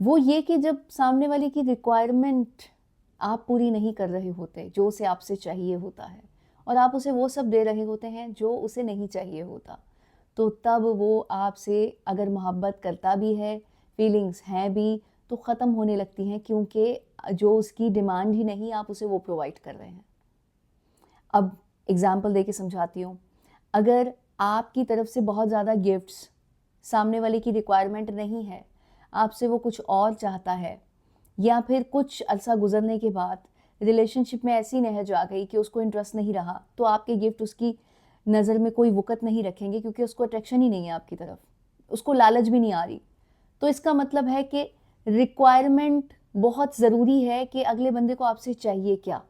वो ये कि जब सामने वाले की रिक्वायरमेंट आप पूरी नहीं कर रहे होते, जो उसे आपसे चाहिए होता है, और आप उसे वो सब दे रहे होते हैं जो उसे नहीं चाहिए होता, तो तब वो आपसे अगर मोहब्बत करता भी है, फीलिंग्स हैं भी, तो ख़त्म होने लगती हैं, क्योंकि जो उसकी डिमांड ही नहीं, आप उसे वो प्रोवाइड कर रहे हैं। अब एग्ज़ाम्पल देके समझाती हूँ। अगर आपकी तरफ से बहुत ज़्यादा गिफ्ट्स, सामने वाले की रिक्वायरमेंट नहीं है, आपसे वो कुछ और चाहता है, या फिर कुछ अरसा गुज़रने के बाद रिलेशनशिप में ऐसी नहज आ गई कि उसको इंटरेस्ट नहीं रहा, तो आपके गिफ्ट उसकी नज़र में कोई वक़्त नहीं रखेंगे, क्योंकि उसको अट्रैक्शन ही नहीं है आपकी तरफ, उसको लालच भी नहीं आ रही। तो इसका मतलब है कि रिक्वायरमेंट बहुत ज़रूरी है कि अगले बंदे को आपसे चाहिए क्या।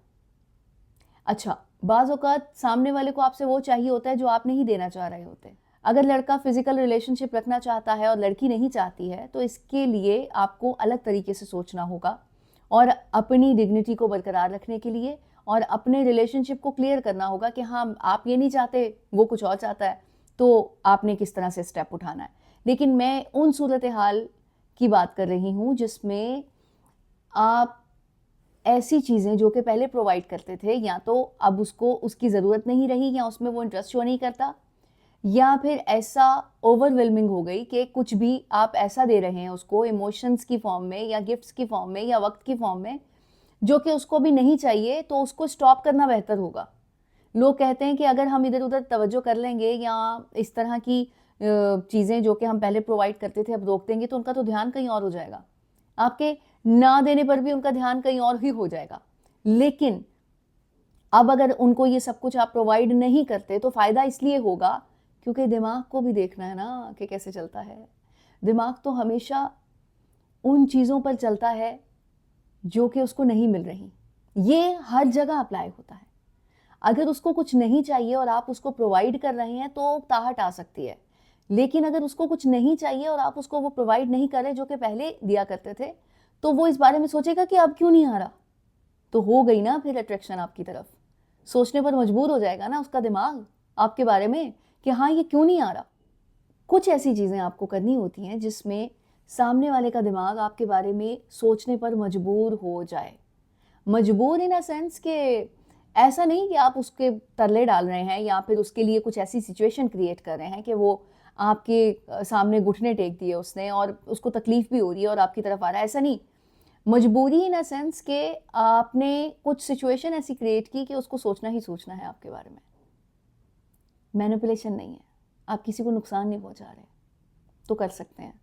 अच्छा, बाज़ औक़ात सामने वाले को आपसे वो चाहिए होता है जो आप नहीं देना चाह रहे होते। अगर लड़का फ़िज़िकल रिलेशनशिप रखना चाहता है और लड़की नहीं चाहती है, तो इसके लिए आपको अलग तरीके से सोचना होगा, और अपनी डिग्निटी को बरकरार रखने के लिए और अपने रिलेशनशिप को क्लियर करना होगा कि हाँ, आप ये नहीं चाहते, वो कुछ और चाहता है, तो आपने किस तरह से स्टेप उठाना है। लेकिन मैं उन सूरत-ए-हाल की बात कर रही हूँ जिसमें आप ऐसी चीज़ें जो कि पहले प्रोवाइड करते थे, या तो अब उसको उसकी ज़रूरत नहीं रही, या उसमें वो इंटरेस्ट शो नहीं करता, या फिर ऐसा ओवरवेलमिंग हो गई कि कुछ भी आप ऐसा दे रहे हैं उसको इमोशंस की फॉर्म में, या गिफ्ट्स की फॉर्म में, या वक्त की फॉर्म में, जो कि उसको भी नहीं चाहिए, तो उसको स्टॉप करना बेहतर होगा। लोग कहते हैं कि अगर हम इधर उधर तवज्जो कर लेंगे, या इस तरह की चीज़ें जो कि हम पहले प्रोवाइड करते थे अब रोक देंगे, तो उनका तो ध्यान कहीं और हो जाएगा, आपके ना देने पर भी उनका ध्यान कहीं और ही हो जाएगा। लेकिन अब अगर उनको ये सब कुछ आप प्रोवाइड नहीं करते, तो फ़ायदा इसलिए होगा क्योंकि दिमाग को भी देखना है ना कि कैसे चलता है। दिमाग तो हमेशा उन चीज़ों पर चलता है जो कि उसको नहीं मिल रही। ये हर जगह अप्लाई होता है। अगर उसको कुछ नहीं चाहिए और आप उसको प्रोवाइड कर रहे हैं, तो ताहट आ सकती है। लेकिन अगर उसको कुछ नहीं चाहिए और आप उसको वो प्रोवाइड नहीं कर रहे जो कि पहले दिया करते थे, तो वो इस बारे में सोचेगा कि अब क्यों नहीं आ रहा? तो हो गई ना फिर अट्रैक्शन आपकी तरफ। सोचने पर मजबूर हो जाएगा ना उसका दिमाग आपके बारे में कि हाँ, ये क्यों नहीं आ रहा? कुछ ऐसी चीज़ें आपको करनी होती हैं जिसमें सामने वाले का दिमाग आपके बारे में सोचने पर मजबूर हो जाए। मजबूर इन अ सेंस कि ऐसा नहीं कि आप उसके तरले डाल रहे हैं, या फिर उसके लिए कुछ ऐसी सिचुएशन क्रिएट कर रहे हैं कि वो आपके सामने घुटने टेक दिए उसने और उसको तकलीफ भी हो रही है और आपकी तरफ आ रहा है, ऐसा नहीं। मजबूरी इन अ सेंस कि आपने कुछ सिचुएशन ऐसी क्रिएट की कि उसको सोचना ही सोचना है आपके बारे में। मैनिपुलेशन नहीं है, आप किसी को नुकसान नहीं पहुंचा रहे, तो कर सकते हैं।